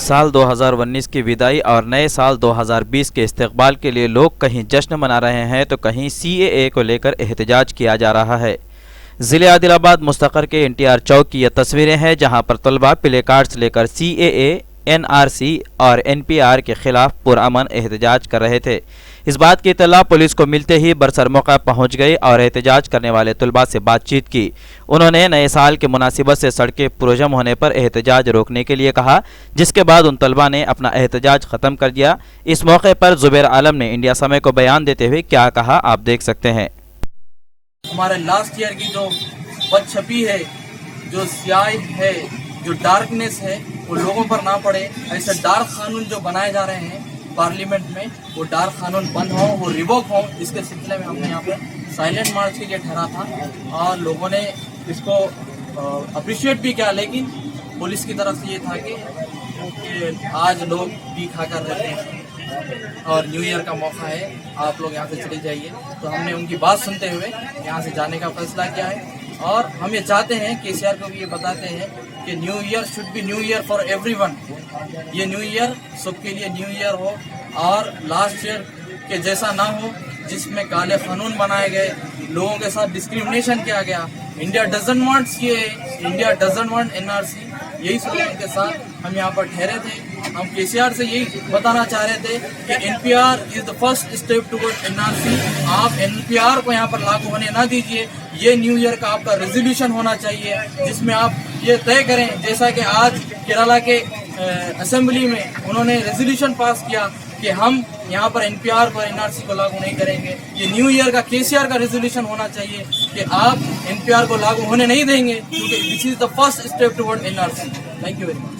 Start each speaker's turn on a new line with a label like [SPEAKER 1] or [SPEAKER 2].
[SPEAKER 1] साल 2019 की विदाई और नए साल 2020 के इस्तकबाल के लिए लोग कहीं जश्न मना रहे हैं तो कहीं CAA को लेकर एहतजाज किया जा रहा है। ज़िले आदिलाबाद मुस्तक़र के NTR चौक की ये तस्वीरें हैं जहां पर तलबा प्ले कार्ड्स लेकर CAA, NRC और NPR के खिलाफ पुरअमन एहतजाज कर रहे थे। इस बात की इत्तला पुलिस को मिलते ही बरसर मौका पहुंच गई और एहतजाज करने वाले तलबा से बातचीत की। उन्होंने नए साल की मुनासिबत से सड़कें पुरजम होने पर एहतजाज रोकने के लिए कहा, जिसके बाद उन तलबा ने अपना एहतजाज ख़त्म कर दिया। इस मौके पर ज़ुबैर आलम ने इंडिया समय को बयान देते हुए क्या कहा, आप देख सकते हैं।
[SPEAKER 2] हमारे लास्ट ईयर की जो बदछपी है, जो स्याही है, जो डार्कनेस है, वो लोगों पर ना पड़े। ऐसे डार्क कानून जो बनाए जा रहे हैं पार्लियामेंट में, वो डार्क कानून बंद हो, वो रिवोक हो। इसके सिलसिले में हमने यहाँ पर साइलेंट मार्च के लिए ठहरा था और लोगों ने इसको अप्रिशिएट भी किया, लेकिन पुलिस की तरफ से ये था कि आज लोग पी खा कर रहते हैं और न्यू ईयर का मौका है, आप लोग यहाँ से चले जाइए। तो हमने उनकी बात सुनते हुए यहाँ से जाने का फैसला किया है और हम ये चाहते हैं, KCR को भी ये बताते हैं कि new year should be new year for everyone. ये न्यू ईयर सबके लिए न्यू ईयर हो और लास्ट ईयर के जैसा ना हो जिसमें काले कानून बनाए गए, लोगों के साथ डिस्क्रिमिनेशन किया गया। India doesn't want CAA, India doesn't want NRC। यही स्लोगन के साथ हम यहाँ पर ठहरे थे। हम KCR से यही बताना चाह रहे थे कि NPR is the first step toward NRC। आप NPR को यहाँ पर लागू होने ना दीजिए। ये न्यू ईयर का आपका रेजोल्यूशन होना चाहिए जिसमें आप ये तय करें, जैसा कि आज केरला के असेंबली में उन्होंने रेजोल्यूशन पास किया कि हम यहाँ पर NPR पर NRC को लागू नहीं करेंगे। ये न्यू ईयर का KCR का रेजोल्यूशन होना चाहिए कि आप NPR को लागू होने नहीं देंगे, क्योंकि this is the first step toward NRC। Thank you very much.